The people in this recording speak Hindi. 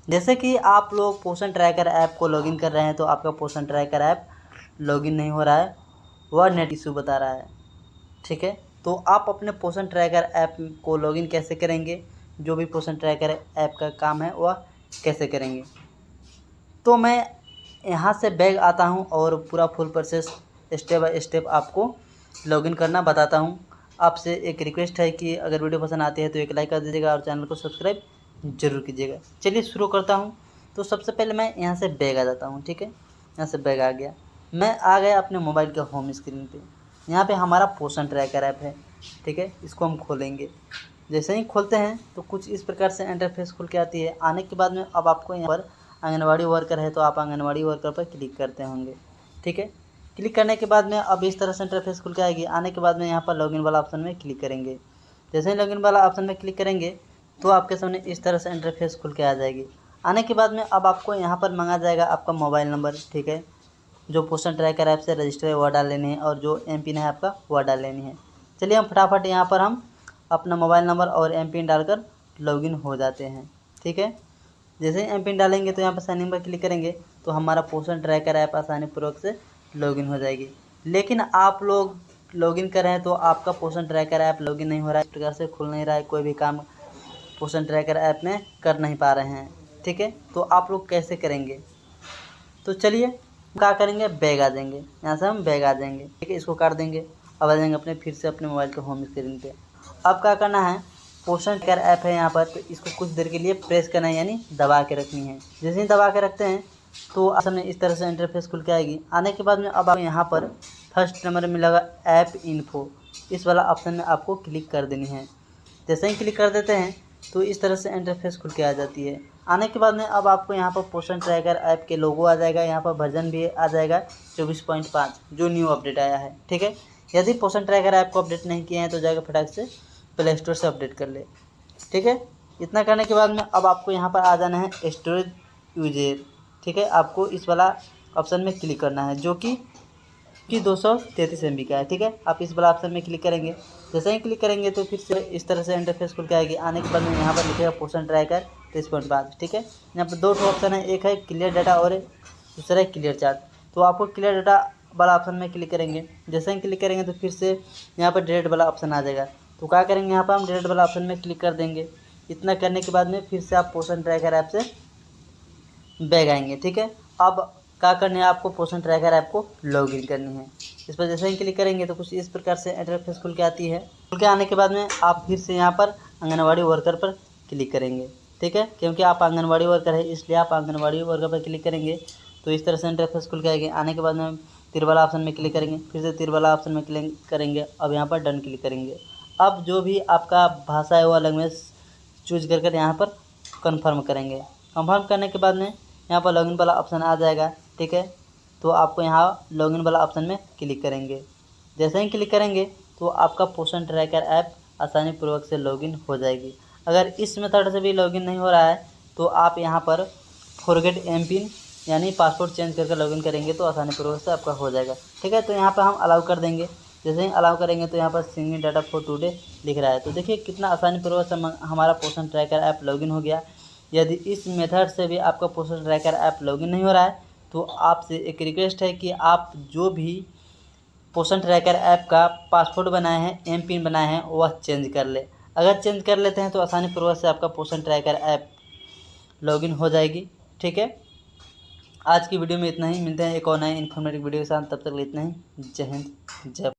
जैसे कि आप लोग पोषण ट्रैकर ऐप को लॉगिन कर रहे हैं तो आपका पोषण ट्रैकर ऐप लॉगिन नहीं हो रहा है, वह नेट इशू बता रहा है। ठीक है, तो आप अपने पोषण ट्रैकर ऐप को लॉगिन कैसे करेंगे, जो भी पोषण ट्रैकर ऐप का काम है वह कैसे करेंगे। तो मैं यहाँ से बैग आता हूँ और पूरा full process step by step आपको लॉगिन करना बताता हूँ। आपसे एक रिक्वेस्ट है कि अगर वीडियो पसंद आती है तो एक लाइक कर दीजिएगा और चैनल को सब्सक्राइब जरूर कीजिएगा। चलिए शुरू करता हूँ। तो सबसे पहले मैं यहाँ से बैग आ जाता हूँ। ठीक है, यहाँ से बैग आ गया, मैं आ गया अपने मोबाइल के होम स्क्रीन पे। यहाँ पे हमारा पोषण ट्रैकर ऐप है। ठीक है, इसको हम खोलेंगे। जैसे ही खोलते हैं तो कुछ इस प्रकार से इंटरफेस खुल के आती है। आने के बाद में अब आपको यहाँ पर आंगनवाड़ी वर्कर है तो आप आंगनवाड़ी वर्कर पर क्लिक करते होंगे। ठीक है, क्लिक करने के बाद में अब इस तरह से इंटरफेस खुल के आएगी। आने के बाद में यहाँ पर लॉगिन वाला ऑप्शन में क्लिक करेंगे। जैसे ही लॉगिन वाला ऑप्शन में क्लिक करेंगे तो आपके सामने इस तरह से इंटरफेस खुल के आ जाएगी। आने के बाद में अब आपको यहाँ पर मांगा जाएगा आपका मोबाइल नंबर। ठीक है, जो पोषण ट्रैकर ऐप से रजिस्टर है वह डाल लेनी है और जो एमपिन है आपका वह डाल लेनी है। चलिए हम फटाफट यहाँ पर हम अपना मोबाइल नंबर और एमपिन डालकर लॉगिन हो जाते हैं। ठीक है, जैसे ही एमपिन डालेंगे तो यहाँ पर साइन इन पर क्लिक करेंगे तो हमारा पोषण ट्रैकर ऐप आसानीपूर्वक से लॉगिन हो जाएगी। लेकिन आप लोग लॉगिन कर रहे हैं तो आपका पोषण ट्रैकर ऐप लॉगिन नहीं हो रहा है, इस प्रकार से खुल नहीं रहा है, कोई भी काम पोषण ट्रैकर ऐप में कर नहीं पा रहे हैं। ठीक है, तो आप लोग कैसे करेंगे, तो चलिए क्या करेंगे, बैग आ जाएंगे। यहाँ से हम बैग आ जाएंगे। ठीक है, इसको काट देंगे। अब आ जाएंगे अपने फिर से अपने मोबाइल के होम स्क्रीन पे। अब क्या करना है, पोषण ट्रैकर ऐप है यहाँ पर, तो इसको कुछ देर के लिए प्रेस करना है, यानी दबा के रखनी है। जैसे ही दबा के रखते हैं तो असल में इस तरह से इंटरफेस खुल के आएगी। आने के बाद में अब आप यहाँ पर फर्स्ट नंबर में मिलेगा ऐप इन्फो, इस वाला ऑप्शन में आपको क्लिक कर देनी है। जैसे ही क्लिक कर देते हैं तो इस तरह से इंटरफेस खुल के आ जाती है। आने के बाद में अब आपको यहाँ पर पोषण ट्रैकर ऐप के लोगो आ जाएगा, यहाँ पर वर्जन भी आ जाएगा 24.5 जो न्यू अपडेट आया है। ठीक है, यदि पोषण ट्रैकर ऐप को अपडेट नहीं किए हैं तो जाकर फटाक से प्ले स्टोर से अपडेट कर ले। ठीक है, इतना करने के बाद में अब आपको यहाँ पर आ जाना है स्टोरेज यूजेर। ठीक है, आपको इस वाला ऑप्शन में क्लिक करना है जो कि 233 MB का है। ठीक है, आप इस वाला ऑप्शन में क्लिक करेंगे। जैसे ही क्लिक करेंगे तो फिर से इस तरह से इंटरफेस खुल के आएगी। आने के बाद में यहाँ पर लिखेगा पोषण ट्रैकर 23.5। ठीक है, यहाँ पर दो ऑप्शन है, एक है क्लियर डाटा और दूसरा है क्लियर चार्ट। तो आपको क्लियर डाटा वाला ऑप्शन में क्लिक करेंगे। जैसे ही क्लिक करेंगे तो फिर से यहाँ पर डिलीट वाला ऑप्शन आ जाएगा। तो क्या करेंगे, यहाँ पर हम डिलीट वाला ऑप्शन में क्लिक कर देंगे। इतना करने के बाद में फिर से आप पोषण ट्रैकर ऐप से बैग आएंगे। ठीक है, अब क्या करना है, आपको पोषण ट्रैकर ऐप को लॉगिन करनी है। इस पर जैसे ही क्लिक करेंगे तो कुछ इस प्रकार से इंटरफेस खुल के आती है। खुल के आने के बाद में आप फिर से यहाँ पर आंगनवाड़ी वर्कर पर क्लिक करेंगे। ठीक है, क्योंकि आप आंगनवाड़ी वर्कर है इसलिए आप आंगनवाड़ी वर्कर पर क्लिक करेंगे तो इस तरह से इंटरफेस खुल के आएगी। आने के बाद में तीर वाला ऑप्शन में क्लिक करेंगे, फिर से तीर वाला ऑप्शन में क्लिक करेंगे। अब यहाँ पर डन क्लिक करेंगे। अब जो भी आपका भाषा है वह लैंग्वेज चूज कर यहाँ पर कन्फर्म करेंगे। कन्फर्म करने के बाद में यहाँ पर लॉगिन वाला ऑप्शन आ जाएगा। ठीक है, तो आपको यहाँ लॉगिन वाला ऑप्शन में क्लिक करेंगे। जैसे ही क्लिक करेंगे तो आपका पोषण ट्रैकर ऐप आसानीपूर्वक से लॉगिन हो जाएगी। अगर इस मेथड से भी लॉगिन नहीं हो रहा है तो आप यहाँ पर फॉरगेट एमपिन यानी पासवर्ड चेंज करके लॉगिन करेंगे तो आसानीपूर्वक से आपका हो जाएगा। ठीक है, तो यहाँ पर हम अलाउ कर देंगे। जैसे ही अलाउ करेंगे तो यहाँ पर सिंगिंग डाटा फॉर टुडे लिख रहा है। तो देखिए कितना आसानीपूर्वक से हमारा पोषण ट्रैकर ऐप लॉगिन हो गया। यदि इस मेथड से भी आपका पोषण ट्रैकर ऐप लॉगिन नहीं हो रहा है तो आपसे एक रिक्वेस्ट है कि आप जो भी पोषण ट्रैकर ऐप का पासवर्ड बनाए हैं, एमपिन बनाए हैं, वह चेंज कर ले। अगर चेंज कर लेते हैं तो आसानीपूर्वक से आपका पोषण ट्रैकर ऐप लॉगिन हो जाएगी। ठीक है, आज की वीडियो में इतना ही। मिलते हैं एक और नए इन्फॉर्मेटिव वीडियो के साथ, तब तक इतना ही। जय हिंद, जय